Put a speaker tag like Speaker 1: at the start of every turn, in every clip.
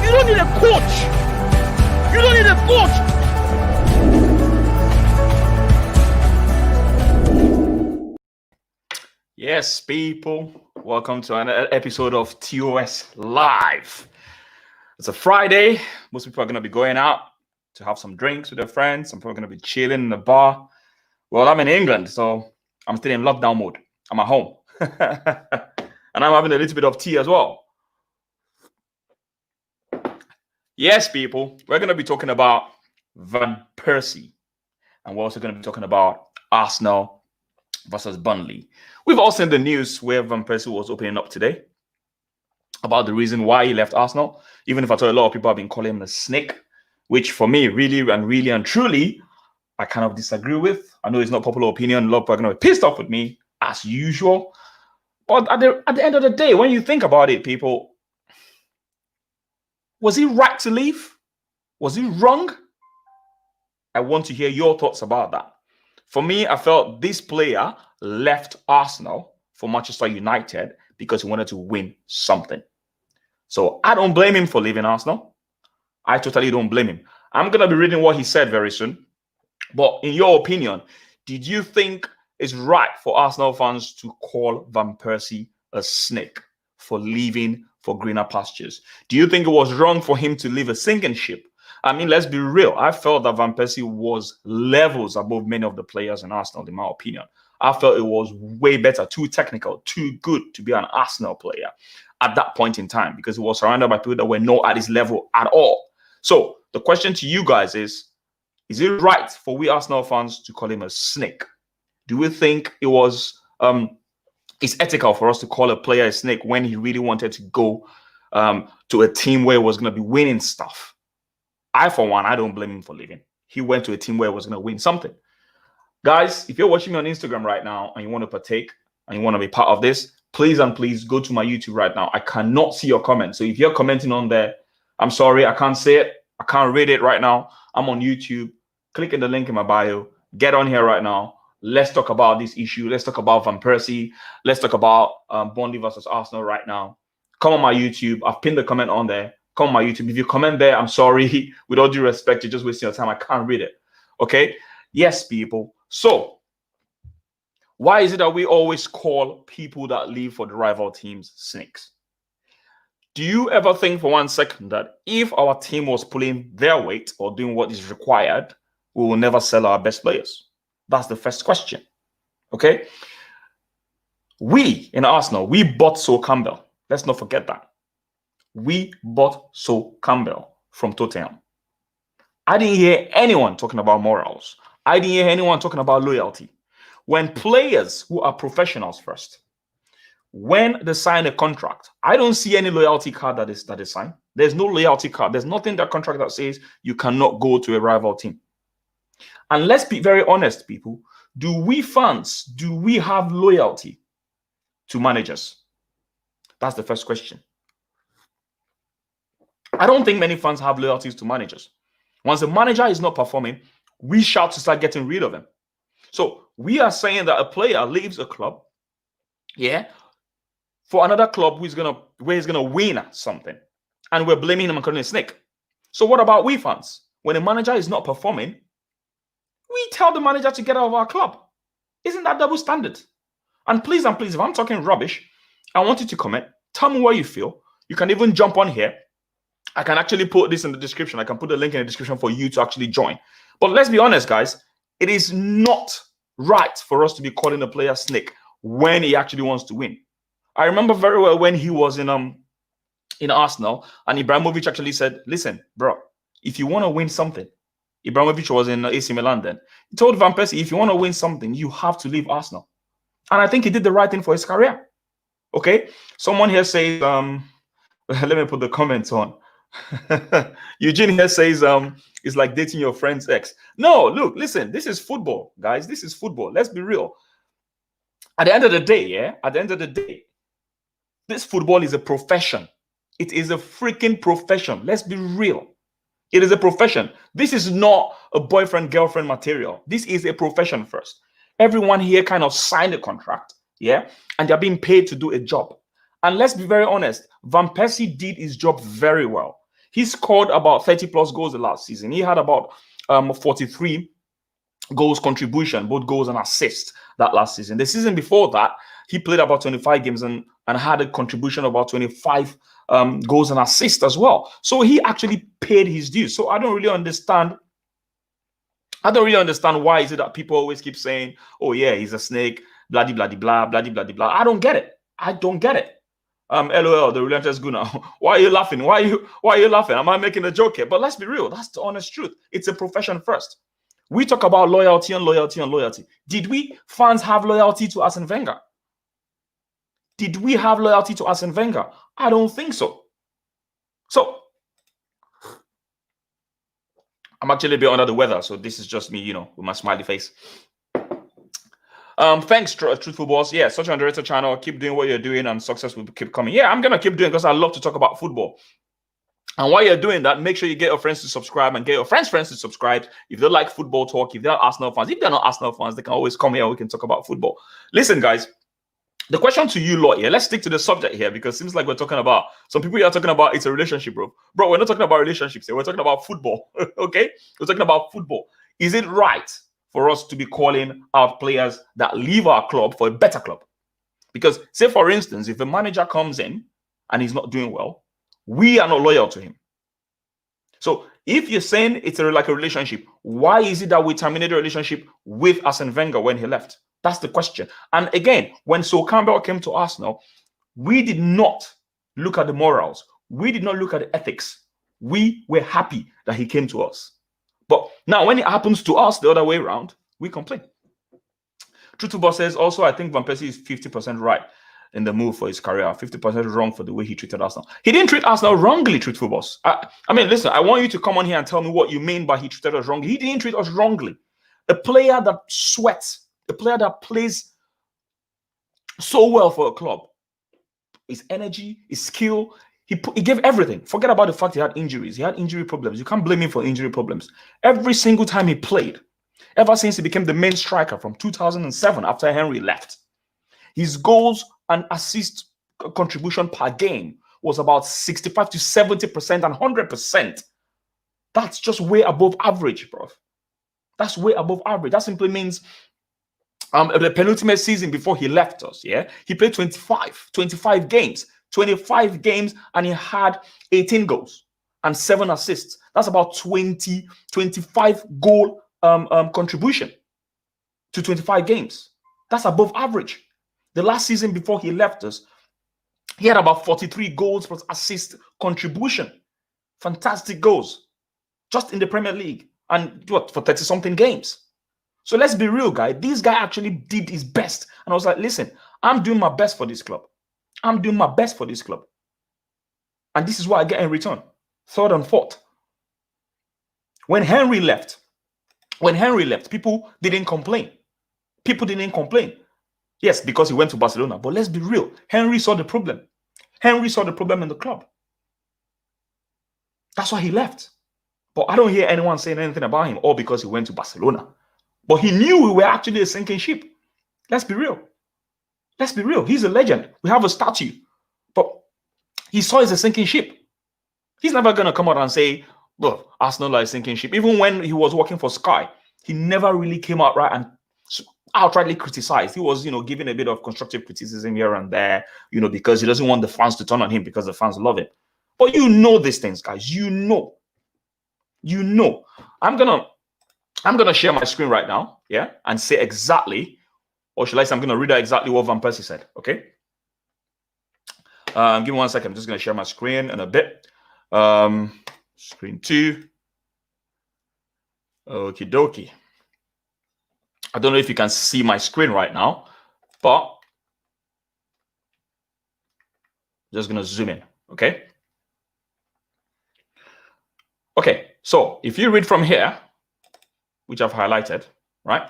Speaker 1: You don't need a coach. You don't need a coach. Yes, people. Welcome to another episode of TOS Live. It's a Friday. Most people are going to be going out to have some drinks with their friends. Some people are going to be chilling in the bar. Well, I'm in England, so I'm still in lockdown mode. I'm at home. And I'm having a little bit of tea as well. Yes, people, we're going to be talking about Van Persie. And we're also going to be talking about Arsenal versus Burnley. We've all seen the news where Van Persie was opening up today about the reason why he left Arsenal. Even if I told a lot of people have been calling him a snake, which for me, really and truly, I kind of disagree with. I know it's not popular opinion. A lot of people are going to be pissed off with me, as usual. But at the end of the day, when you think about it, people, was he right to leave? Was he wrong? I want to hear your thoughts about that. For me, I felt this player left Arsenal for Manchester United because he wanted to win something. So I don't blame him for leaving Arsenal. I totally don't blame him. I'm going to be reading what he said very soon. But in your opinion, did you think it's right for Arsenal fans to call Van Persie a snake for leaving for greener pastures? Do you think it was wrong for him to leave a sinking ship? I mean, let's be real. I felt that Van Persie was levels above many of the players in Arsenal, in my opinion. I felt it was way better, too technical, too good to be an Arsenal player at that point in time because he was surrounded by people that were not at his level at all. So the question to you guys is it right for we Arsenal fans to call him a snake? Do we think it was it's ethical for us to call a player a snake when he really wanted to go to a team where he was going to be winning stuff? I, for one, I don't blame him for leaving. He went to a team where he was going to win something. Guys, if you're watching me on Instagram right now and you want to partake and you want to be part of this, please and please go to my YouTube right now. I cannot see your comments. So if you're commenting on there, I'm sorry, I can't see it. I can't read it right now. I'm on YouTube. Click in the link in my bio. Get on here right now. Let's talk about this issue. Let's talk about Van Persie. Let's talk about Burnley versus Arsenal right now. Come on my YouTube. I've pinned the comment on there. Come on my YouTube. If you comment there, I'm sorry. With all due respect, you're just wasting your time. I can't read it. Okay? Yes, people. So, why is it that we always call people that leave for the rival teams snakes? Do you ever think for 1 second that if our team was pulling their weight or doing what is required, we will never sell our best players? That's the first question. Okay? We in Arsenal, we bought Sol Campbell. Let's not forget that. We bought Sol Campbell from Tottenham. I didn't hear anyone talking about morals. I didn't hear anyone talking about loyalty. When players who are professionals first, when they sign a contract, I don't see any loyalty card that is signed. There's no loyalty card. There's nothing in that contract that says you cannot go to a rival team. And let's be very honest, people. Do we fans, do we have loyalty to managers? That's the first question. I don't think many fans have loyalties to managers. Once a manager is not performing, we shout to start getting rid of him. So we are saying that a player leaves a club, for another club where he's gonna win something, and we're blaming him and calling him a snake. So what about we fans? When a manager is not performing, we tell the manager to get out of our club. Isn't that double standard? And please, if I'm talking rubbish, I want you to comment. Tell me what you feel. You can even jump on here. I can actually put this in the description. I can put the link in the description for you to actually join. But let's be honest, guys. It is not right for us to be calling a player snake when he actually wants to win. I remember very well when he was in Arsenal and Ibrahimovic actually said, listen, bro, if you want to win something, Ibrahimovic was in AC Milan then. He told Van Persie, if you want to win something, you have to leave Arsenal. And I think he did the right thing for his career. Okay? Someone here says, let me put the comments on. Eugene here says, it's like dating your friend's ex. No, look, listen, this is football, guys. This is football. Let's be real. At the end of the day, this football is a profession. It is a freaking profession. Let's be real. It is a profession. This is not a boyfriend-girlfriend material. This is a profession first. Everyone here kind of signed a contract, and they're being paid to do a job. And let's be very honest, Van Persie did his job very well. He scored about 30 plus goals the last season. He had about 43 goals contribution, both goals and assists that last season. The season before that, he played about 25 games and had a contribution of about 25 goals and assists as well. So he actually paid his dues. So I don't really understand why is it that people always keep saying, oh yeah, he's a snake, blah, blah, blah, blah, blah, blah. I don't get it. LOL, the relentless Guna. Why are you laughing? Why are you laughing? Am I making a joke here? But let's be real. That's the honest truth. It's a profession first. We talk about loyalty and loyalty and loyalty. Did we fans have loyalty to Arsene Wenger? Did we have loyalty to Arsene Wenger? I don't think so. So I'm actually a bit under the weather, so this is just me, with my smiley face. Thanks, Truthful Boss. Yeah, such an underrated channel. Keep doing what you're doing, and success will keep coming. Yeah, I'm gonna keep doing because I love to talk about football. And while you're doing that, make sure you get your friends to subscribe and get your friends to subscribe. If they like football talk, if they're Arsenal fans, if they're not Arsenal fans, they can always come here and we can talk about football. Listen, guys, the question to you lot here, let's stick to the subject here because it seems like we're talking about, some people are talking about it's a relationship, bro. Bro, we're not talking about relationships here. We're talking about football, okay? We're talking about football. Is it right for us to be calling out players that leave our club for a better club? Because say, for instance, if a manager comes in and he's not doing well, we are not loyal to him. So if you're saying it's like a relationship, why is it that we terminated a relationship with Arsene Wenger when he left? That's the question. And again, when Sol Campbell came to Arsenal, we did not look at the morals. We did not look at the ethics. We were happy that he came to us. But now when it happens to us the other way around, we complain. Truthful Boss says, also, I think Van Persie is 50% right in the move for his career, 50% wrong for the way he treated Arsenal. He didn't treat Arsenal wrongly, Truthful Boss. I mean, listen, I want you to come on here and tell me what you mean by he treated us wrongly. He didn't treat us wrongly. A player that sweats, a player that plays so well for a club, his energy, his skill, he gave everything. Forget about the fact he had injuries. He had injury problems. You can't blame him for injury problems. Every single time he played, ever since he became the main striker from 2007 after Henry left, his goals and assist contribution per game was about 65 to 70% and 100%. That's just way above average, bro. That's way above average. That simply means the penultimate season before he left us, yeah, he played 25 games, and he had 18 goals and 7 assists. That's about 25 goal contribution to 25 games. That's above average. The last season before he left us, he had about 43 goals plus assist contribution. Fantastic goals just in the Premier League, and what, for 30-something games. So let's be real, guy. This guy actually did his best. And I was like, listen, I'm doing my best for this club. I'm doing my best for this club. And this is what I get in return. Third and fourth. When Henry left, people didn't complain. People didn't complain. Yes, because he went to Barcelona. But let's be real. Henry saw the problem. Henry saw the problem in the club. That's why he left. But I don't hear anyone saying anything about him, all because he went to Barcelona. But he knew we were actually a sinking ship. Let's be real. Let's be real. He's a legend. We have a statue. But he saw it's a sinking ship. He's never going to come out and say, well, Arsenal is a sinking ship. Even when he was working for Sky, he never really came out right and outrightly criticized. He was, giving a bit of constructive criticism here and there, because he doesn't want the fans to turn on him because the fans love him. But you know these things, guys. You know. I'm gonna share my screen right now, yeah, and say exactly, or should I say I'm gonna read out exactly what Van Persie said, okay? Give me 1 second. I'm just gonna share my screen in a bit. Screen 2. Okie dokie. I don't know if you can see my screen right now, but I'm just gonna zoom in, okay? Okay, so if you read from here, which I've highlighted, right?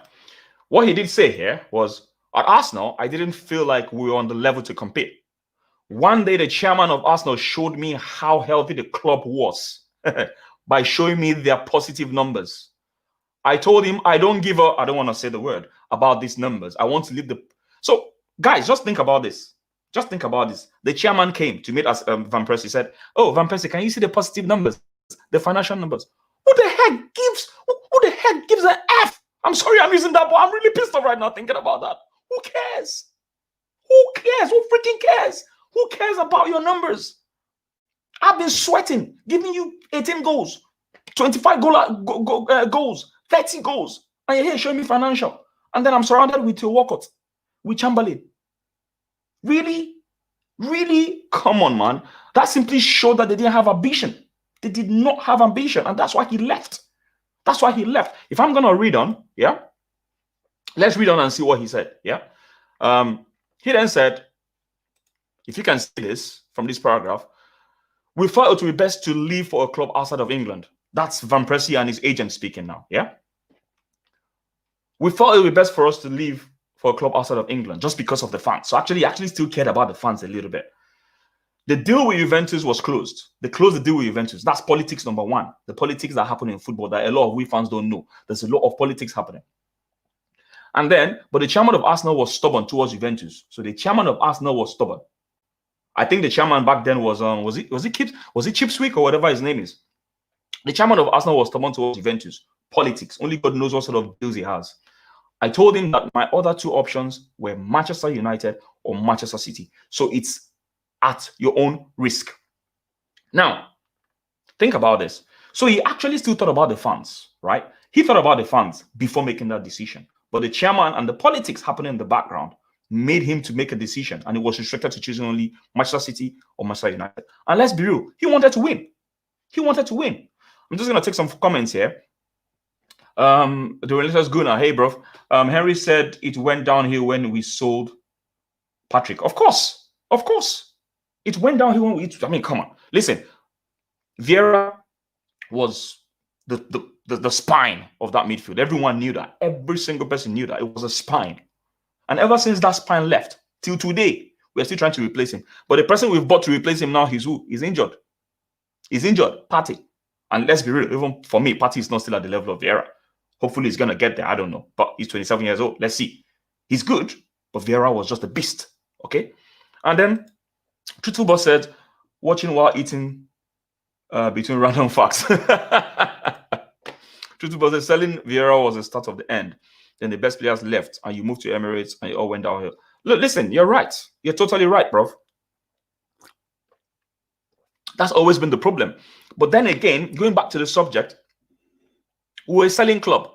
Speaker 1: What he did say here was, at Arsenal, I didn't feel like we were on the level to compete. One day, the chairman of Arsenal showed me how healthy the club was by showing me their positive numbers. I told him, I don't want to say the word about these numbers. I want to leave the... So, guys, just think about this. Just think about this. The chairman came to meet us. Van Persie said, "Oh, Van Persie, can you see the positive numbers, the financial numbers?" Who the heck gives? Who the heck gives an F? I'm sorry, I'm using that, but I'm really pissed off right now thinking about that. Who cares? Who cares? Who freaking cares? Who cares about your numbers? I've been sweating, giving you 18 goals, 25 goals, 30 goals, and you're here showing me financial. And then I'm surrounded with your Walcott, with Chamberlain. Really? Really? Come on, man. That simply showed that they didn't have ambition. They did not have ambition, and that's why he left. That's why he left. If I'm going to read on, yeah, let's read on and see what he said, yeah. He then said, if you can see this from this paragraph, we felt it would be best to leave for a club outside of England. That's Van Persie and his agent speaking now, yeah? We thought it would be best for us to leave for a club outside of England just because of the fans. So actually, he actually still cared about the fans a little bit. The deal with Juventus was closed. They closed the deal with Juventus. That's politics number one. The politics that happen in football that a lot of we fans don't know. There's a lot of politics happening. And then, but the chairman of Arsenal was stubborn towards Juventus. So the chairman of Arsenal was stubborn. I think the chairman back then was it Chipswick or whatever his name is. The chairman of Arsenal was stubborn towards Juventus. Politics. Only God knows what sort of deals he has. I told him that my other two options were Manchester United or Manchester City. So it's at your own risk. Now, think about this. So he actually still thought about the fans, right? He thought about the fans before making that decision. But the chairman and the politics happening in the background made him to make a decision, and it was restricted to choosing only Manchester City or Manchester United. And let's be real, he wanted to win. He wanted to win. I'm just going to take some comments here. The relentless Gunnar, hey bro. Henry said it went downhill when we sold Patrick. Of course. It went downhill when I mean, come on. Listen, Vieira was the spine of that midfield. Everyone knew that. Every single person knew that. It was a spine. And ever since that spine left, till today, we're still trying to replace him. But the person we've bought to replace him now, he's who? He's injured. He's injured. Partey. And let's be real, even for me, Partey is not still at the level of Vieira. Hopefully he's going to get there. I don't know. But he's 27 years old. Let's see. He's good, but Vieira was just a beast. Okay? And then Truthful Boss said, watching while eating between random facts. Truthful Boss said, selling Vieira was the start of the end. Then the best players left, and you moved to Emirates, and it all went downhill. Look, listen, you're right. You're totally right, bro. That's always been the problem. But then again, going back to the subject, we were a selling club.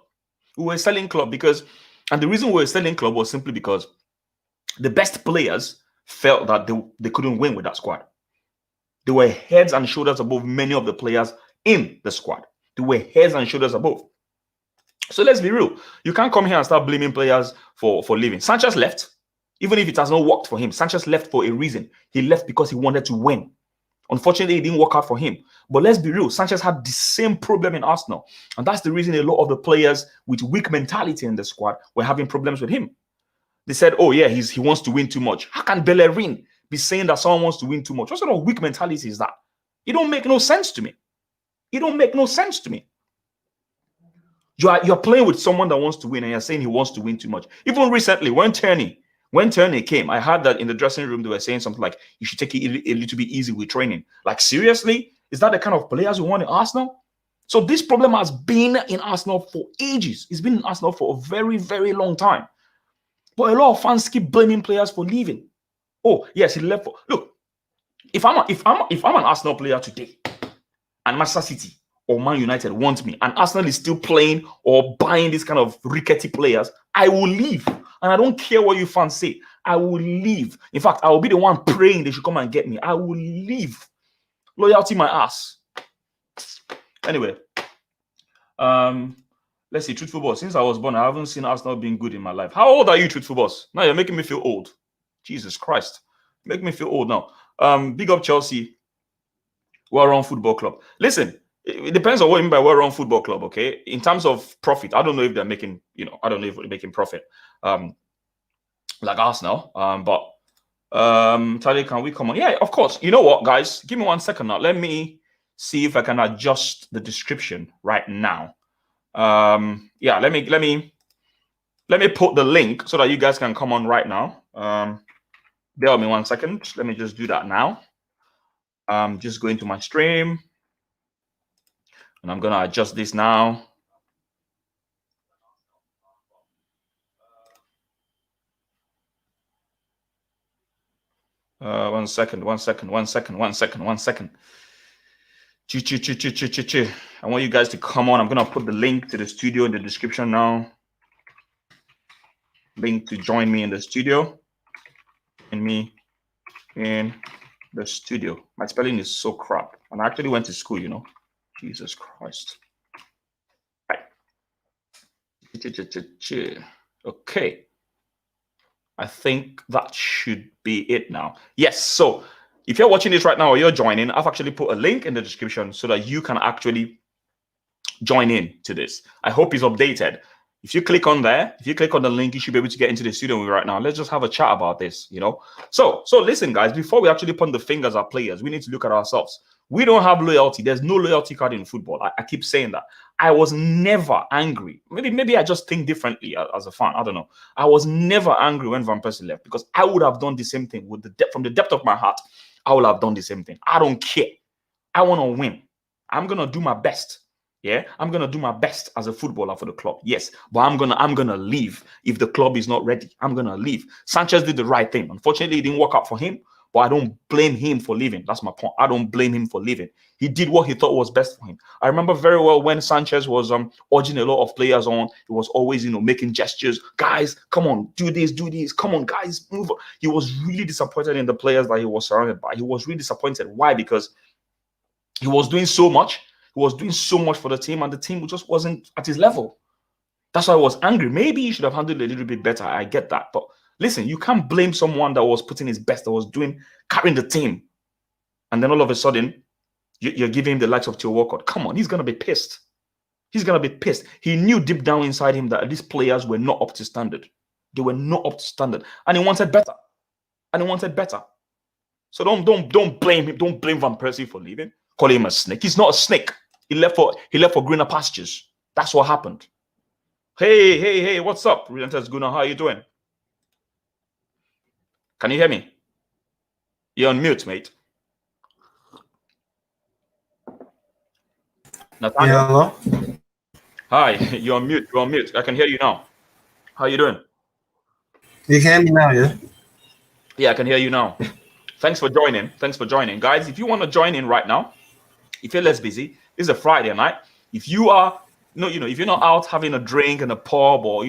Speaker 1: We were a selling club because, and the reason we were a selling club was simply because the best players felt that they couldn't win with that squad. They were heads and shoulders above many of the players in the squad. They were heads and shoulders above. So let's be real. You can't come here and start blaming players for leaving. Sanchez left, even if it has not worked for him. Sanchez left for a reason. He left because he wanted to win. Unfortunately, it didn't work out for him. But let's be real. Sanchez had the same problem in Arsenal. And that's the reason a lot of the players with weak mentality in the squad were having problems with him. They said, oh yeah, he wants to win too much. How can Bellerin be saying that someone wants to win too much? What sort of weak mentality is that? It don't make no sense to me. It don't make no sense to me. You're playing with someone that wants to win and you're saying he wants to win too much. Even recently, when Tierney came, I heard that in the dressing room they were saying something like, you should take it a little bit easy with training. Like, seriously? Is that the kind of players you want in Arsenal? So this problem has been in Arsenal for ages. It's been in Arsenal for a very, very long time. But a lot of fans keep blaming players for leaving. Oh, yes, he left for... Look, if I'm an Arsenal player today and Manchester City or Man United want me, and Arsenal is still playing or buying these kind of rickety players, I will leave. And I don't care what you fans say. I will leave. In fact, I will be the one praying they should come and get me. I will leave. Loyalty my ass. Anyway, let's see. Truthful Boss. Since I was born, I haven't seen Arsenal being good in my life. How old are you, Truthful Boss? Now you're making me feel old. Jesus Christ. Make me feel old now. Big up Chelsea. Well-run football club. Listen, it depends on what you mean by well-run football club, okay? In terms of profit, I don't know if they're making, I don't know if they're making profit. Like Arsenal. Tali, can we come on? Yeah, of course. You know what, guys? Give me 1 second now. Let me see if I can adjust the description right now. Yeah, let me put the link so that you guys can come on right now. Bear with me 1 second. Let me just do that now. I'm just going to my stream, and I'm gonna adjust this now. One second. I want you guys to come on. I'm gonna put the link to the studio in the description now. Link to join me in the studio. And me in the studio. My spelling is so crap. And I actually went to school, you know. Jesus Christ. Right. Okay. I think that should be it now. Yes. So if you're watching this right now or you're joining, I've actually put a link in the description so that you can actually join in to this. I hope it's updated. If you click on there, if you click on the link, you should be able to get into the studio right now. Let's just have a chat about this, you know. So listen, guys, before we actually point the fingers at players, we need to look at ourselves. We don't have loyalty. There's no loyalty card in football. I keep saying that. I was never angry. Maybe I just think differently as a fan. I don't know. I was never angry when Van Persie left because I would have done the same thing with from the depth of my heart. I would have done the same thing. I don't care. I want to win. I'm gonna do my best. Yeah, I'm gonna do my best as a footballer for the club. Yes, but I'm gonna leave if the club is not ready. I'm gonna leave. Sanchez did the right thing. Unfortunately, it didn't work out for him, but I don't blame him for leaving. That's my point. I don't blame him for leaving. He did what he thought was best for him. I remember very well when Sanchez was urging a lot of players on. He was always, you know, making gestures. Guys, come on, do this, do this. Come on, guys, move. He was really disappointed in the players that he was surrounded by. He was really disappointed. Why? Because he was doing so much. He was doing so much for the team, and the team just wasn't at his level. That's why I was angry. Maybe he should have handled it a little bit better. I get that. But listen, you can't blame someone that was putting his best, that was carrying the team. And then all of a sudden, you're giving him the likes of Theo Walcott. Come on, he's going to be pissed. He's going to be pissed. He knew deep down inside him that these players were not up to standard. They were not up to standard. And he wanted better. So don't blame him. Don't blame Van Persie for leaving. Call him a snake. He's not a snake. He left for greener pastures. That's what happened. Hey, what's up? Relentless Gunnar, how are you doing? Can you hear me? You're on mute, mate. Nathaniel?
Speaker 2: Yeah, hello?
Speaker 1: Hi, you're on mute. You're on mute. I can hear you now. How are you doing?
Speaker 2: You can hear me now, yeah?
Speaker 1: Yeah, I can hear you now. Thanks for joining. Guys, if you want to join in right now, if you're less busy, this is a Friday night. If you are, if you're not out having a drink in a pub or,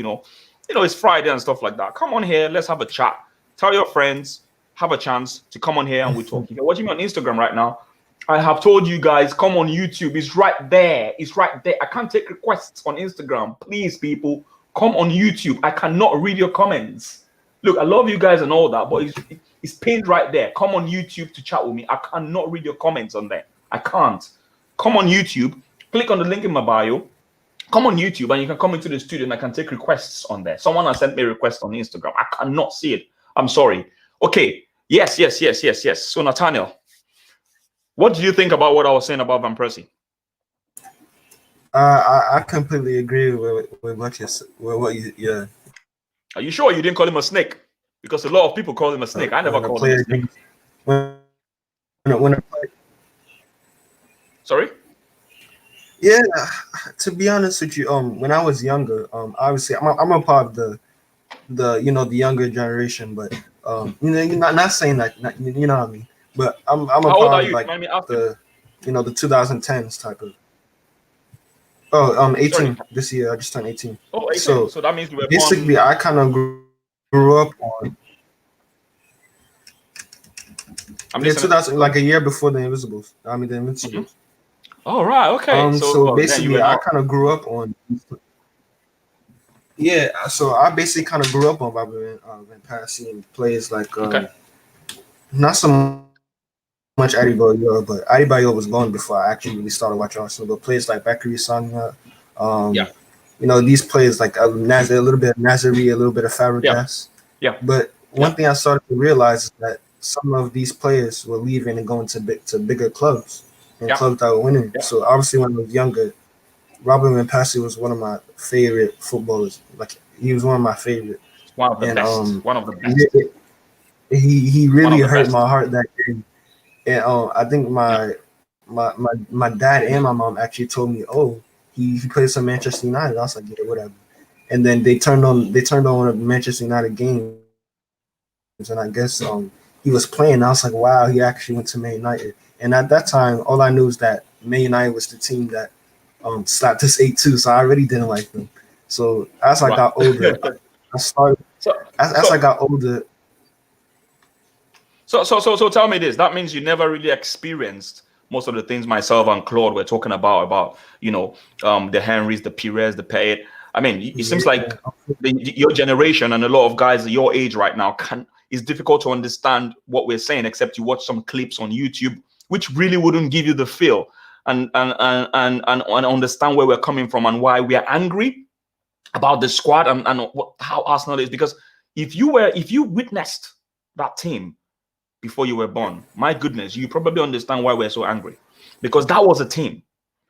Speaker 1: it's Friday and stuff like that, come on here. Let's have a chat. Tell your friends, have a chance to come on here and we talk. If you're watching me on Instagram right now, I have told you guys, come on YouTube. It's right there. I can't take requests on Instagram. Please, people, come on YouTube. I cannot read your comments. Look, I love you guys and all that, but it's pinned right there. Come on YouTube to chat with me. I cannot read your comments on there. I can't. Come on YouTube, click on the link in my bio. Come on YouTube and you can come into the studio and I can take requests on there. Someone has sent me a request on Instagram. I cannot see it. I'm sorry. Okay. Yes. So Nathaniel, what do you think about what I was saying about Van Persie?
Speaker 2: I completely agree with what you yeah.
Speaker 1: Are you sure you didn't call him a snake? Because a lot of people call him a snake. I never called him a snake.
Speaker 2: When
Speaker 1: Sorry?
Speaker 2: Yeah, to be honest with you, when I was younger, obviously I'm a part of the younger generation, but not saying that, you know what I mean. But I'm a part of like the 2010s type of. Oh, 18
Speaker 1: Sorry.
Speaker 2: This year. I just turned 18.
Speaker 1: Oh, 18.
Speaker 2: So
Speaker 1: that means we were
Speaker 2: basically,
Speaker 1: born...
Speaker 2: I kind of grew up on.
Speaker 1: I'm
Speaker 2: 2000, like a year before the Invincibles. The Invincibles.
Speaker 1: Mm-hmm. Oh, right. Okay.
Speaker 2: So basically, I kind of grew up on. Yeah, so I basically kind of grew up on Van Persie and players like not so much Adebayor, but Adebayor was gone before I actually really started watching Arsenal. But players like Bakary Sagna, these players like a little bit of Nazari, a little bit of Fabregas.
Speaker 1: Yeah.
Speaker 2: But one thing I started to realize is that some of these players were leaving and going to bigger clubs and clubs that were winning. Yeah. So obviously, when I was younger, Robin Van Persie was one of my favorite footballers. Like he was one of my favorite.
Speaker 1: One of the best.
Speaker 2: he
Speaker 1: One
Speaker 2: really
Speaker 1: of the
Speaker 2: hurt
Speaker 1: best.
Speaker 2: my heart that day. And I think
Speaker 1: Yeah.
Speaker 2: my dad and my mom actually told me, oh, he plays for Manchester United. I was like, yeah, whatever. And then they turned on one of the Manchester United games, and I guess he was playing. I was like, wow, he actually went to Man United. And at that time, all I knew was that Man United was the team that slapped us 8-2. So I already didn't like them. So as I got
Speaker 1: Right.
Speaker 2: older, I started
Speaker 1: so
Speaker 2: as I
Speaker 1: so
Speaker 2: got older.
Speaker 1: so tell me this. That means you never really experienced most of the things myself and Claude were talking about the Henrys, the Pires, the Payet. I mean, it seems like
Speaker 2: Yeah,
Speaker 1: your generation and a lot of guys your age right now can it's difficult to understand what we're saying except you watch some clips on YouTube, which really wouldn't give you the feel and understand where we're coming from and why we are angry about the squad and how Arsenal is. Because if you witnessed that team before you were born, my goodness, you probably understand why we're so angry. Because that was a team.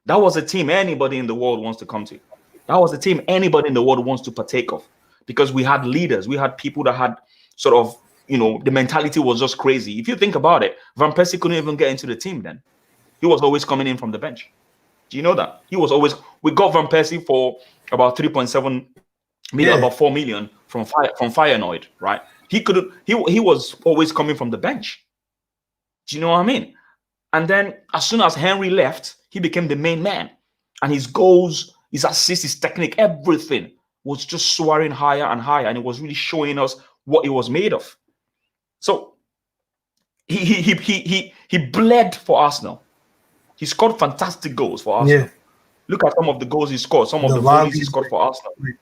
Speaker 1: That was a team anybody in the world wants to come to. That was a team anybody in the world wants to partake of. Because we had leaders, we had people that had sort of, the mentality was just crazy. If you think about it, Van Persie couldn't even get into the team then. He was always coming in from the bench. Do you know that? We got Van Persie for about 3.7 million,
Speaker 2: yeah,
Speaker 1: about 4 million from Feyenoord, right? He was always coming from the bench. Do you know what I mean? And then as soon as Henry left, he became the main man. And his goals, his assists, his technique, everything was just soaring higher and higher. And it was really showing us what it was made of. So he bled for Arsenal. He scored fantastic goals for
Speaker 2: yeah.
Speaker 1: Arsenal. Look at some of the goals he scored, some of
Speaker 2: The
Speaker 1: the volleys he
Speaker 2: volleys,
Speaker 1: scored for Arsenal.
Speaker 2: were-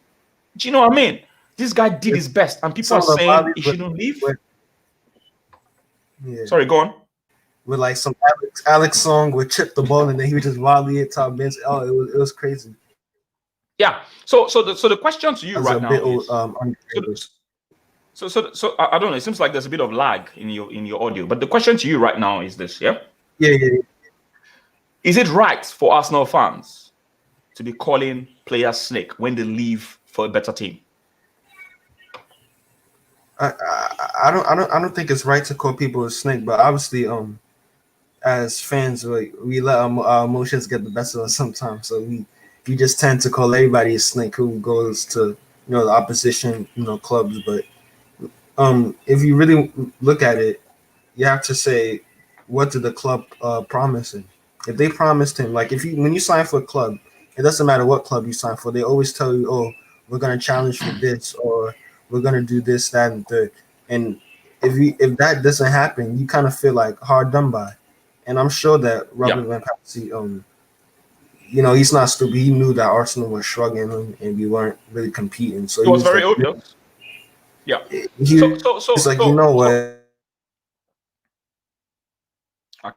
Speaker 1: Do you know what I mean? This guy did his best, and people
Speaker 2: some
Speaker 1: are
Speaker 2: of the
Speaker 1: saying
Speaker 2: volleys
Speaker 1: he shouldn't leave.
Speaker 2: yeah,
Speaker 1: Sorry, go on.
Speaker 2: with like some Alex song would chip the ball and then he would just volley it top bench. Oh, it was crazy.
Speaker 1: Yeah. So the question to you
Speaker 2: As a
Speaker 1: right now
Speaker 2: bit
Speaker 1: is so
Speaker 2: underrated.
Speaker 1: I don't know. It seems like there's a bit of lag in your audio, but the question to you right now is this: yeah,
Speaker 2: Yeah.
Speaker 1: is it right for Arsenal fans to be calling players snake when they leave for a better team?
Speaker 2: I don't think it's right to call people a snake, but obviously as fans we let our emotions get the best of us sometimes, so we just tend to call everybody a snake who goes to the opposition clubs. But if you really look at it, you have to say, what did the club promise him? If they promised him, like when you sign for a club, it doesn't matter what club you sign for. They always tell you, "Oh, we're gonna challenge for this, or we're gonna do this, that, and third." And if that doesn't happen, you kind of feel like hard done by. And I'm sure that
Speaker 1: Yeah,
Speaker 2: Robert Van Persie, he's not stupid. He knew that Arsenal was struggling and we weren't really competing. So
Speaker 1: it
Speaker 2: he
Speaker 1: was
Speaker 2: was
Speaker 1: very
Speaker 2: like,
Speaker 1: obvious. Yeah. So
Speaker 2: he
Speaker 1: so
Speaker 2: was
Speaker 1: so
Speaker 2: like, you
Speaker 1: so
Speaker 2: know
Speaker 1: so
Speaker 2: what?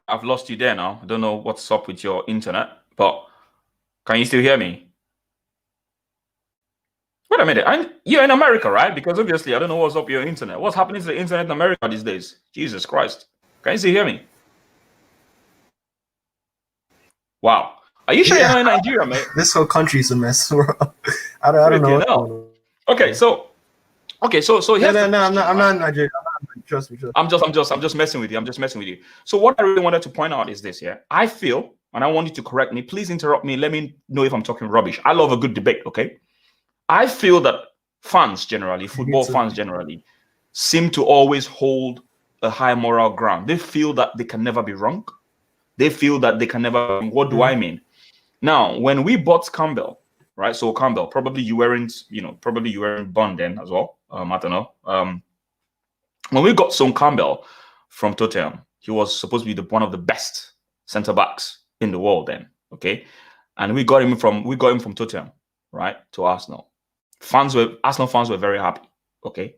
Speaker 1: I've lost you there now. I don't know what's up with your internet, but can you still hear me? Wait a minute. You're in America, right? Because obviously I don't know what's up with your internet. What's happening to the internet in America these days? Jesus Christ. Can you still hear me? Wow. Are you sure you're
Speaker 2: Yeah,
Speaker 1: not in Nigeria, mate?
Speaker 2: this whole country's a mess, bro. I don't know
Speaker 1: Freaking
Speaker 2: what's going
Speaker 1: hell.
Speaker 2: on.
Speaker 1: Okay, so
Speaker 2: No,
Speaker 1: here's the
Speaker 2: no, no. I'm not.
Speaker 1: question,
Speaker 2: I'm
Speaker 1: right?
Speaker 2: not in Nigeria. Trust me.
Speaker 1: I'm just messing with you. I'm just messing with you. So what I really wanted to point out is this, yeah. I feel, and I want you to correct me. Please interrupt me. Let me know if I'm talking rubbish. I love a good debate, okay? I feel that fans generally,
Speaker 2: Me
Speaker 1: football
Speaker 2: too.
Speaker 1: fans generally, seem to always hold a high moral ground. They feel that they can never be wrong. They feel that they can never. What do I
Speaker 2: Mhm.
Speaker 1: mean? Now, when we bought Campbell, right? So Campbell, probably you weren't born then as well. I don't know. When we got Son Campbell from Tottenham, he was supposed to be one of the best centre backs in the world then. Okay, and we got him from Tottenham, right, to Arsenal. Arsenal fans were very happy. Okay,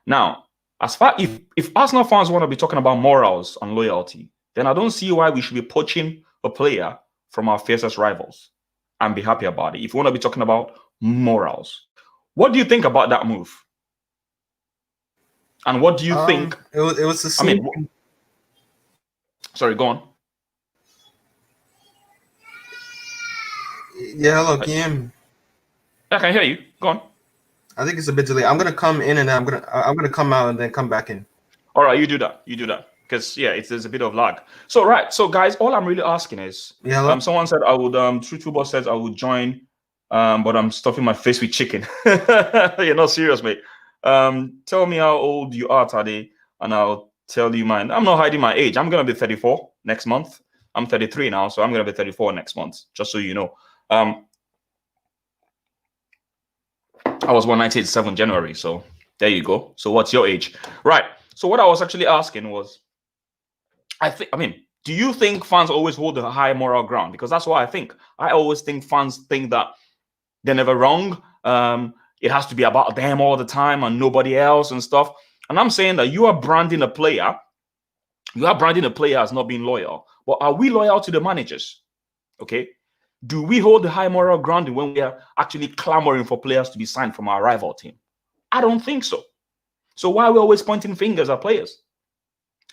Speaker 1: now as far if Arsenal fans want to be talking about morals and loyalty, then I don't see why we should be poaching a player from our fiercest rivals and be happy about it. If you want to be talking about morals, what do you think about that move? And what do you think?
Speaker 2: It was the
Speaker 1: I
Speaker 2: same.
Speaker 1: mean, sorry, go on.
Speaker 2: Yeah, hello,
Speaker 1: I
Speaker 2: can you hear me?
Speaker 1: can hear you. Go on.
Speaker 2: I think it's a bit delayed. I'm gonna come in and I'm gonna come out and then come back in.
Speaker 1: All right, you do that. You do that. Because yeah, there's a bit of lag. So right, so guys, all I'm really asking is,
Speaker 2: Yeah, hello?
Speaker 1: someone said I would True Football says I would join, but I'm stuffing my face with chicken. You're not serious, mate. Tell me how old you are, Tade, and I'll tell you mine. I'm not hiding my age. I'm gonna be 34 next month. I'm 33 now, so I'm gonna be 34 next month. Just so you know. I was born 1987 January, so there you go. So what's your age? Right. So what I was actually asking was, I mean, do you think fans always hold a high moral ground? Because that's what I think. I always think fans think that they're never wrong. It has to be about them all the time and nobody else and stuff. And I'm saying that you are branding a player. You are branding a player as not being loyal. But are we loyal to the managers? Okay. Do we hold the high moral ground when we are actually clamoring for players to be signed from our rival team? I don't think so. So why are we always pointing fingers at players?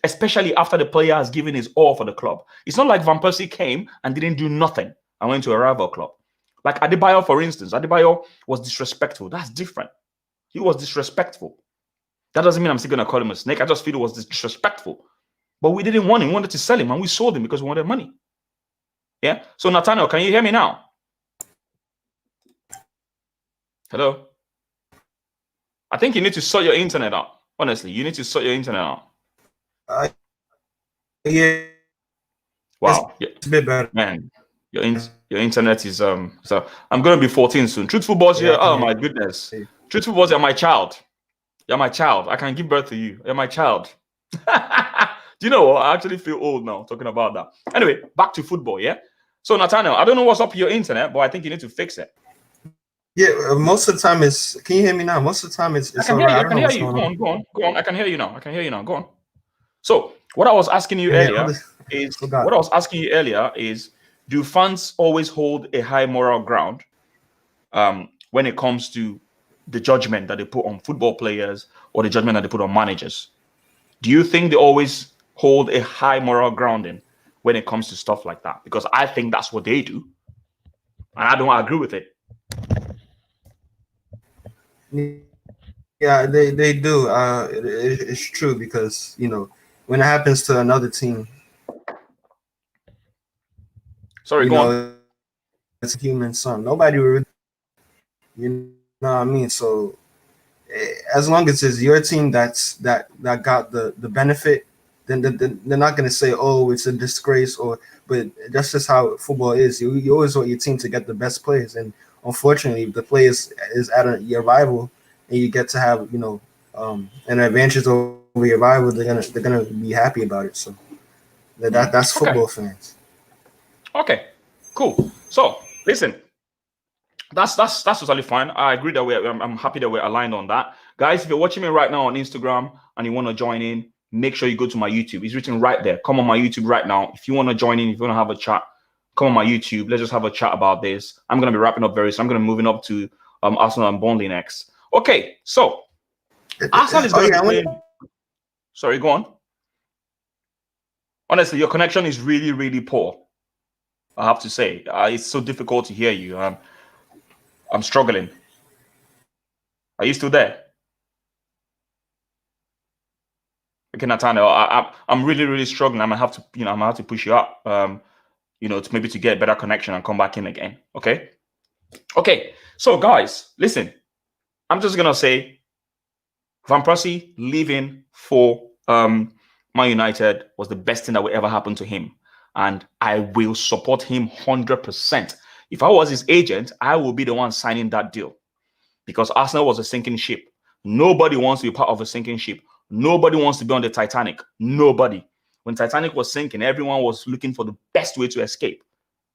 Speaker 1: Especially after the player has given his all for the club. It's not like Van Persie came and didn't do nothing and went to a rival club. Like Adebayo, for instance. Adebayo was disrespectful. That's different. He was disrespectful. That doesn't mean I'm still going to call him a snake. I just feel it was disrespectful. But we didn't want him. We wanted to sell him, and we sold him because we wanted money. Yeah? So, Nathaniel, can you hear me now? Hello? I think you need to sort your internet out. Honestly, you need to sort your internet out.
Speaker 2: Yeah.
Speaker 1: Wow.
Speaker 2: It's a bit better.
Speaker 1: Man, your internet is so I'm gonna be 14 soon. Truthful boss here. Oh my goodness. Truthful boss, you're my child. You're my child. I can give birth to you. You're my child. Do you know what? I actually feel old now talking about that. Anyway, back to football, yeah? So Nathaniel, I don't know what's up with your internet, but I think you need to fix it.
Speaker 2: Yeah, most of the time it's. Can you hear me now? Most of the time it's
Speaker 1: I can
Speaker 2: alright.
Speaker 1: hear you. I can hear you. Go on. I can hear you now. Go on. So what I was asking you earlier is, do fans always hold a high moral ground when it comes to the judgment that they put on football players or the judgment that they put on managers? Do you think they always hold a high moral grounding when it comes to stuff like that? Because I think that's what they do, and I don't agree with it.
Speaker 2: Yeah, they do. It's true because when it happens to another team,
Speaker 1: Sorry, go on.
Speaker 2: It's a human son. Nobody would, you know what I mean. So as long as it's your team that got the benefit, then they're not gonna say, oh, it's a disgrace, but that's just how football is. You always want your team to get the best players, and unfortunately, if the players is at your rival, and you get to have an advantage over your rival, they're gonna be happy about it. So that's football fans.
Speaker 1: Okay, cool. So listen, that's totally fine. I agree that I'm happy that we're aligned on that. Guys, if you're watching me right now on Instagram and you want to join in, make sure you go to my YouTube. It's written right there. Come on my YouTube right now. If you want to join in, if you want to have a chat, come on my YouTube. Let's just have a chat about this. I'm going to be wrapping up very soon. I'm going to be moving up to Arsenal and Burnley next. Okay, so Arsenal is going to be playing. Sorry, go on. Honestly, your connection is really, really poor. I have to say, it's so difficult to hear you. I'm struggling. Are you still there? Okay, Nathaniel, I'm really, really struggling. I'm gonna have to, I'm gonna have to push you up, to maybe to get better connection and come back in again. Okay. Okay. So, guys, listen. I'm just gonna say, Van Persie leaving for Man United was the best thing that would ever happen to him, and I will support him 100%. If I was his agent, I would be the one signing that deal, because Arsenal was a sinking ship. Nobody wants to be part of a sinking ship. Nobody wants to be on the Titanic. Nobody. When Titanic was sinking, everyone was looking for the best way to escape.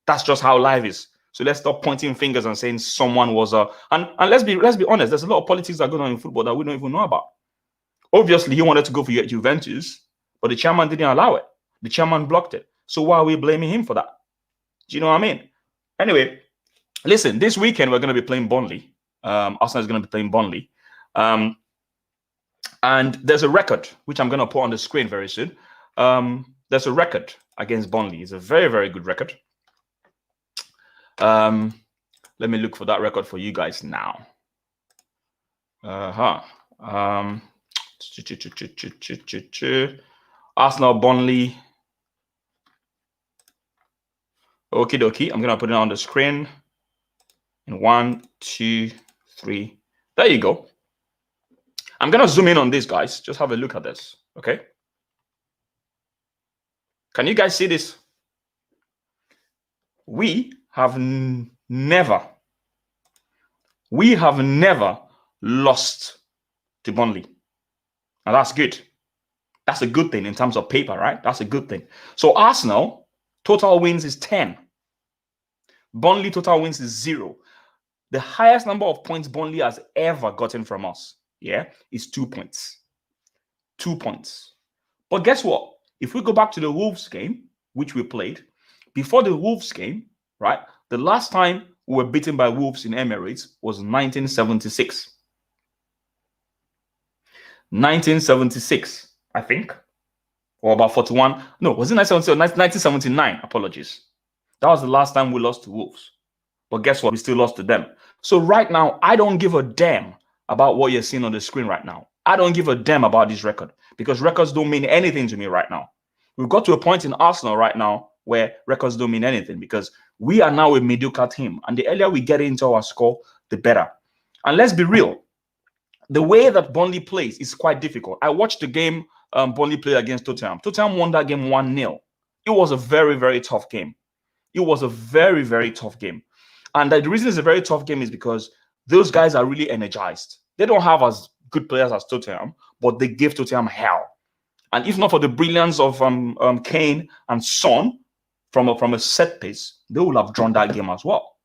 Speaker 1: That's just how life is. So let's stop pointing fingers and saying someone was and let's be honest. There's a lot of politics that go on in football that we don't even know about. Obviously, he wanted to go for Juventus, but the chairman didn't allow it. The chairman blocked it. So why are we blaming him for that? Do you know what I mean? Anyway, listen. This weekend we're going to be playing Burnley. Arsenal is going to be playing Burnley. And there's a record, which I'm going to put on the screen very soon. There's a record against Burnley. It's a very, very good record. Let me look for that record for you guys now. Arsenal, Burnley. Okie dokie. I'm gonna put it on the screen. In 1, 2, 3. There you go. I'm gonna zoom in on this, guys. Just have a look at this. Okay. Can you guys see this? We have never lost to Burnley. Now that's good. That's a good thing in terms of paper, right? That's a good thing. So Arsenal, total wins is 10. Burnley total wins is 0. The highest number of points Burnley has ever gotten from us, is 2 points. 2 points. But guess what? If we go back to the Wolves game, which we played, before the Wolves game, right, the last time we were beaten by Wolves in Emirates was 1976. 1976, I think. Or about 41. No, was it 1979? Apologies. That was the last time we lost to Wolves. But guess what? We still lost to them. So right now, I don't give a damn about what you're seeing on the screen right now. I don't give a damn about this record because records don't mean anything to me right now. We've got to a point in Arsenal right now where records don't mean anything because we are now a mediocre team. And the earlier we get into our score, the better. And let's be real. The way that Burnley plays is quite difficult. I watched the game Burnley played against Tottenham. Tottenham won that game 1-0. It was a very, very tough game. It was a very, very tough game. And the reason it's a very tough game is because those guys are really energized. They don't have as good players as Tottenham, but they give Tottenham hell. And if not for the brilliance of Kane and Son from a set piece, they will have drawn that game as well.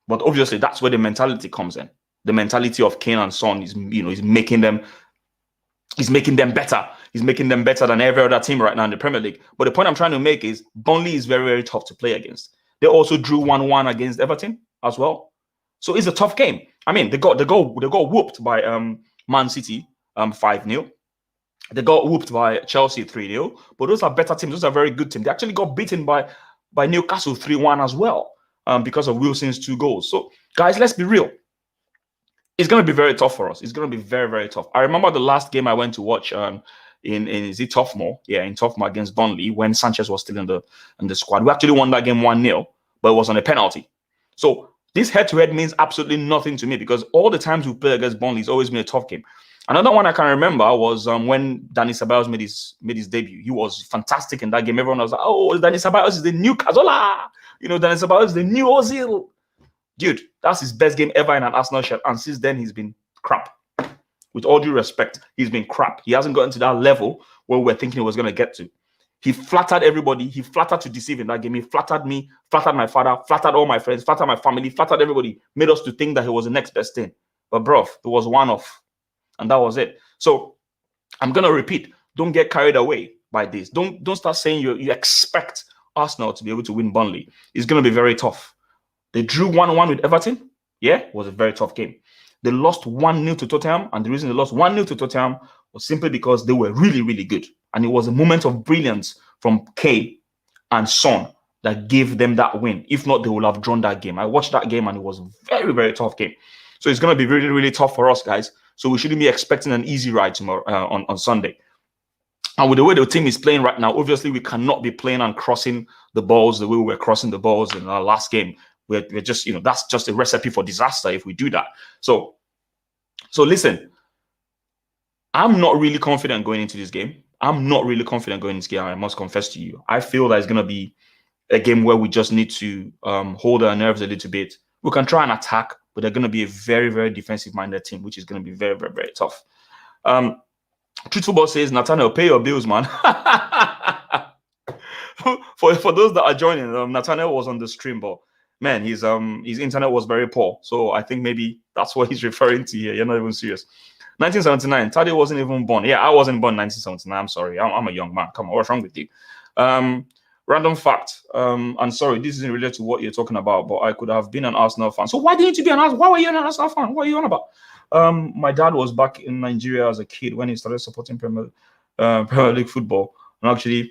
Speaker 1: But obviously, that's where the mentality comes in. The mentality of Kane and Son is making them better. He's making them better than every other team right now in the Premier League. But the point I'm trying to make is Burnley is very, very tough to play against. They also drew 1-1 against Everton as well. So it's a tough game. I mean, they got whooped by Man City 5-0. They got whooped by Chelsea 3-0. But those are better teams. Those are very good teams. They actually got beaten by Newcastle 3-1 as well because of Wilson's 2 goals. So, guys, let's be real. It's going to be very tough for us. It's going to be very, very tough. I remember the last game I went to watch in Tottenham? Yeah, in Tottenham against Burnley when Sanchez was still in the squad. We actually won that game 1-0, but it was on a penalty. So this head-to-head means absolutely nothing to me because all the times we play against Burnley, it's always been a tough game. Another one I can remember was when Dani Ceballos made his debut. He was fantastic in that game. Everyone was like, "Oh, Dani Ceballos is the new Cazorla. Dani Ceballos is the new Ozil." Dude, that's his best game ever in an Arsenal shirt. And since then, he's been crap. With all due respect, he's been crap. He hasn't gotten to that level where we're thinking he was going to get to. He flattered everybody. He flattered to deceive in that game. He flattered me, flattered my father, flattered all my friends, flattered my family, flattered everybody. Made us to think that he was the next best thing. But bro, it was one-off. And that was it. So I'm going to repeat. Don't get carried away by this. Don't start saying you expect Arsenal to be able to win Burnley. It's going to be very tough. They drew 1-1 with Everton. Yeah, it was a very tough game. They lost 1-0 to Tottenham. And the reason they lost 1-0 to Tottenham was simply because they were really, really good. And it was a moment of brilliance from Kane and Son that gave them that win. If not, they would have drawn that game. I watched that game and it was a very, very tough game. So it's going to be really, really tough for us, guys. So we shouldn't be expecting an easy ride tomorrow on Sunday. And with the way the team is playing right now, obviously we cannot be playing and crossing the balls the way we were crossing the balls in our last game. We're just, that's just a recipe for disaster if we do that. So listen, I'm not really confident going into this game. I must confess to you. I feel that it's going to be a game where we just need to hold our nerves a little bit. We can try and attack, but they're going to be a very, very defensive-minded team, which is going to be very, very, very tough. Truth Football says, Nathaniel, pay your bills, man. For those that are joining, Nathaniel was on the stream, but man, his internet was very poor. So I think maybe that's what he's referring to here. You're not even serious. 1979, Tade wasn't even born. Yeah, I wasn't born in 1979. I'm sorry. I'm a young man. Come on, what's wrong with you? Random fact. I'm sorry, this isn't related to what you're talking about, but I could have been an Arsenal fan. So why didn't you be an Arsenal? Why were you an Arsenal fan? What are you on about? My dad was back in Nigeria as a kid when he started supporting Premier League football. And actually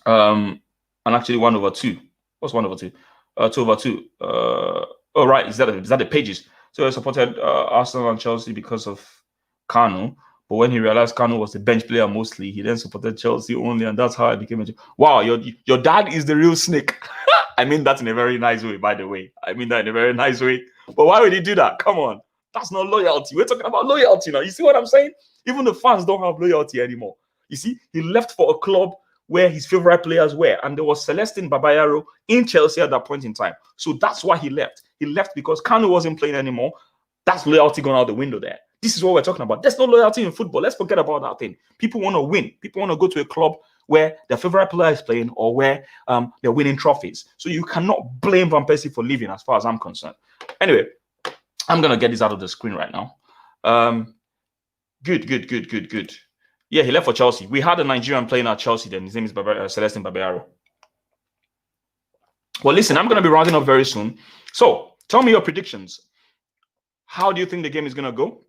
Speaker 1: 1/2. What's 1/2? 2/2. Oh, right. Is that the pages? So I supported Arsenal and Chelsea because of Kanu, But when he realized Kanu was the bench player mostly, he then supported Chelsea only, and that's how I became a. Wow, your dad is the real snake. I mean that in a very nice way, by the way. I mean that in a very nice way. But why would he do that? Come on, that's not loyalty. We're talking about loyalty now. You see what I'm saying? Even the fans don't have loyalty anymore. You see, he left for a club where his favorite players were, and there was Celestine Babayaro in Chelsea at that point in time. So that's why he left. He left because Kanu wasn't playing anymore. That's loyalty going out the window there. This is what we're talking about. There's no loyalty in football. Let's forget about that thing. People want to win. People want to go to a club where their favorite player is playing or where they're winning trophies. So you cannot blame Van Persie for leaving, as far as I'm concerned. Anyway, I'm going to get this out of the screen right now. Good. Yeah, he left for Chelsea. We had a Nigerian playing at Chelsea then. His name is Celestine Babayaro. Well, listen, I'm going to be rounding up very soon. So tell me your predictions. How do you think the game is going to go?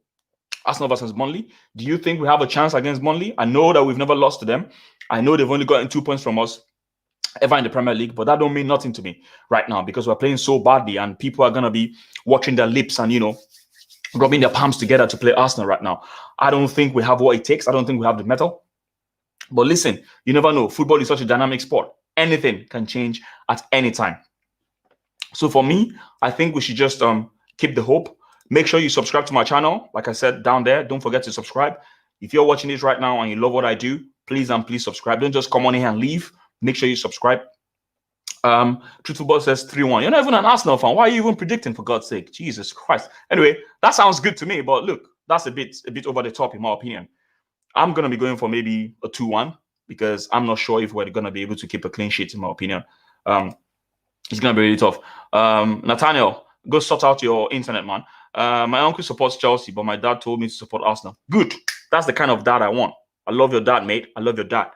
Speaker 1: Arsenal versus Burnley. Do you think we have a chance against Burnley? I know that we've never lost to them. I know they've only gotten 2 points from us ever in the Premier League, but that don't mean nothing to me right now because we're playing so badly and people are going to be watching their lips and, rubbing their palms together to play Arsenal right now. I don't think we have what it takes. I don't think we have the mettle. But listen, you never know. Football is such a dynamic sport. Anything can change at any time. So for me, I think we should just keep the hope. Make sure you subscribe to my channel. Like I said down there, don't forget to subscribe. If you're watching this right now and you love what I do, please subscribe. Don't just come on here and leave. Make sure you subscribe. Truth Football says 3-1. You're not even an Arsenal fan. Why are you even predicting, for God's sake? Jesus Christ. Anyway, that sounds good to me, but look, that's a bit over the top in my opinion. I'm gonna be going for maybe a 2-1 because I'm not sure if we're gonna be able to keep a clean sheet, in my opinion. It's gonna be really tough. Nathaniel, go sort out your internet, man. My uncle supports Chelsea, but my dad told me to support Arsenal. Good. That's the kind of dad I want. I love your dad, mate. I love your dad.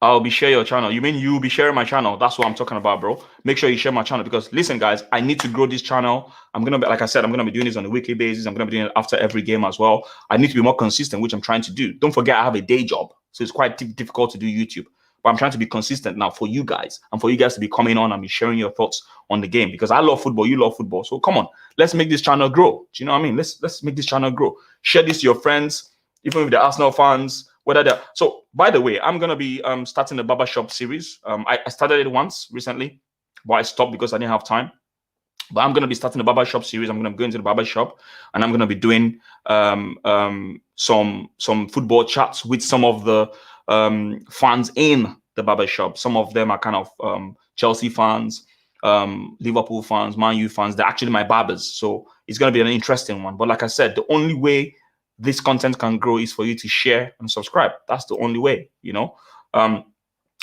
Speaker 1: I'll be sharing your channel. You mean you'll be sharing my channel? That's what I'm talking about, bro. Make sure you share my channel because listen, guys, I need to grow this channel. I'm gonna be, like I said, I'm gonna be doing this on a weekly basis. I'm gonna be doing it after every game as well. I need to be more consistent, which I'm trying to do. Don't forget, I have a day job, so it's quite difficult to do YouTube. But I'm trying to be consistent now for you guys and for you guys to be coming on and be sharing your thoughts on the game because I love football, you love football. So come on, let's make this channel grow. Do you know what I mean? Let's make this channel grow. Share this to your friends, even with the Arsenal fans. So, by the way, I'm gonna be starting the barbershop series. I started it once recently, but I stopped because I didn't have time. But I'm gonna be starting the barbershop series. I'm gonna go into the barbershop and I'm gonna be doing some football chats with some of the fans in the barbershop. Some of them are kind of Chelsea fans, Liverpool fans, Man U fans. They're actually my barbers, so it's gonna be an interesting one. But like I said, the only way this content can grow is for you to share and subscribe. That's the only way,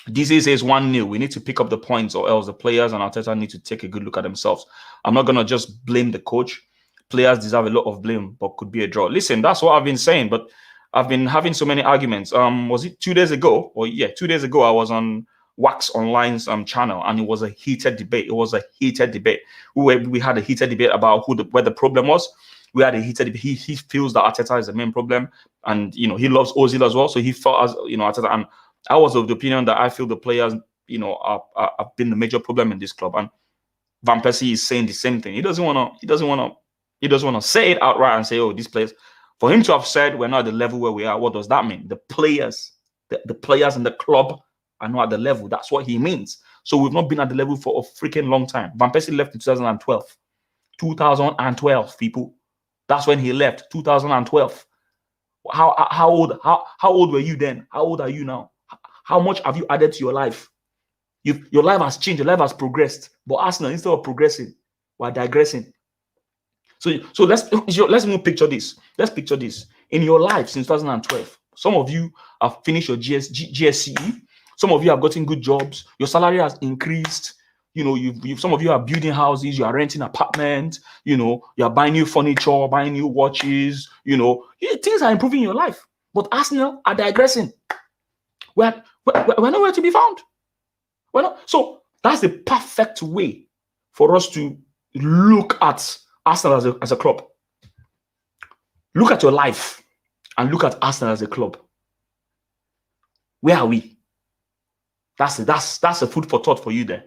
Speaker 1: This is 1-0. We need to pick up the points or else the players and Arteta need to take a good look at themselves. I'm not going to just blame the coach. Players deserve a lot of blame, but could be a draw. Listen, that's what I've been saying, but I've been having so many arguments. Was it 2 days ago? 2 days ago, I was on Wax Online's channel and it was a heated debate. We had a heated debate about where the problem was. We had a heated. He feels that Arteta is the main problem, and he loves Ozil as well. So he felt as Arteta, and I was of the opinion that I feel the players have been the major problem in this club. And Van Persie is saying the same thing. He doesn't want to say it outright and say, "Oh, these players." For him to have said we're not at the level where we are, what does that mean? The players, the players in the club are not at the level. That's what he means. So we've not been at the level for a freaking long time. Van Persie left in 2012. 2012, people. That's when he left, 2012. How old were you then? How old are you now? How much have you added to your life? Your life has changed, your life has progressed. But Arsenal, instead of progressing, we're digressing. So let's even picture this. Let's picture this. In your life since 2012, some of you have finished your GSCE. Some of you have gotten good jobs. Your salary has increased. Some of you are building houses, you are renting apartments, you are buying new furniture, buying new watches, things are improving your life. But Arsenal are digressing. We're nowhere to be found. So that's the perfect way for us to look at Arsenal as a club. Look at your life and look at Arsenal as a club. Where are we? That's a food for thought for you there.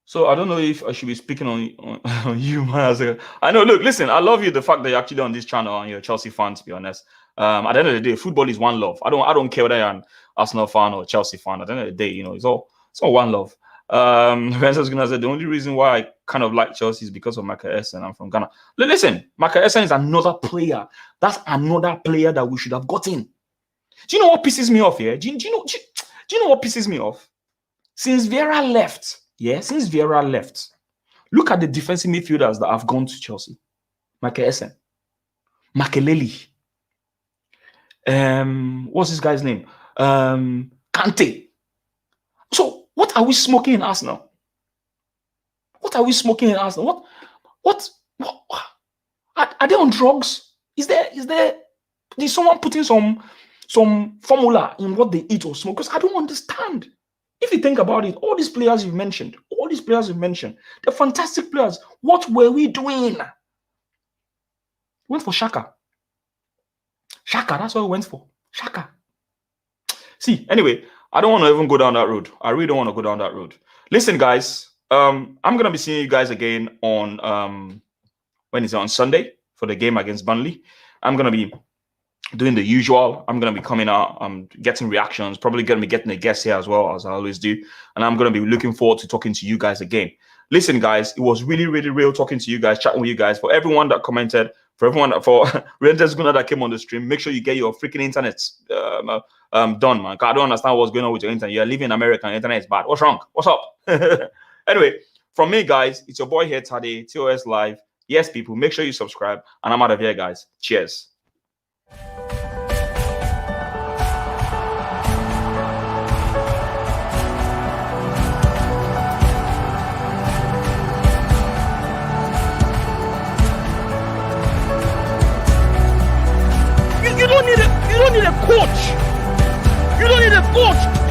Speaker 1: So I don't know if I should be speaking on you, man. I know. Look, listen. I love you. The fact that you're actually on this channel and you're a Chelsea fan. To be honest, at the end of the day, football is one love. I don't care whether you're an Arsenal fan or a Chelsea fan. At the end of the day, it's all one love. Vincent's gonna say the only reason why I kind of like Chelsea is because of Michael Essien. I'm from Ghana. Listen, Michael Essien is another player. That's another player that we should have gotten. Do you know what pisses me off here? Do you know what pisses me off? Since Vieira left. Yeah, since Vieira left, look at the defensive midfielders that have gone to Chelsea. Michael Essien, Makelele, what's this guy's name? Kante. So what are we smoking in Arsenal? What are we smoking in Arsenal? What are they on drugs? Is someone putting some formula in what they eat or smoke? Because I don't understand. If you think about it, all these players you've mentioned, they're fantastic players. What were we doing? Went for Shaka. That's what we went for. Shaka. See, anyway, I don't want to even go down that road. I really don't want to go down that road. Listen, guys, I'm going to be seeing you guys again on, when is it, on Sunday for the game against Burnley. I'm going to be doing the usual. I'm going to be coming out. I'm getting reactions. Probably going to be getting a guest here as well, as I always do. And I'm going to be looking forward to talking to you guys again. Listen, guys, it was really, really real talking to you guys, chatting with you guys. For everyone that commented, for Renters Guna that came on the stream, make sure you get your freaking internet done, man. I don't understand what's going on with your internet. You're living in America and internet is bad. What's wrong? What's up? Anyway, from me, guys, it's your boy here, Tade, TOS Live. Yes, people, make sure you subscribe. And I'm out of here, guys. Cheers. You don't need a coach. You don't need a coach.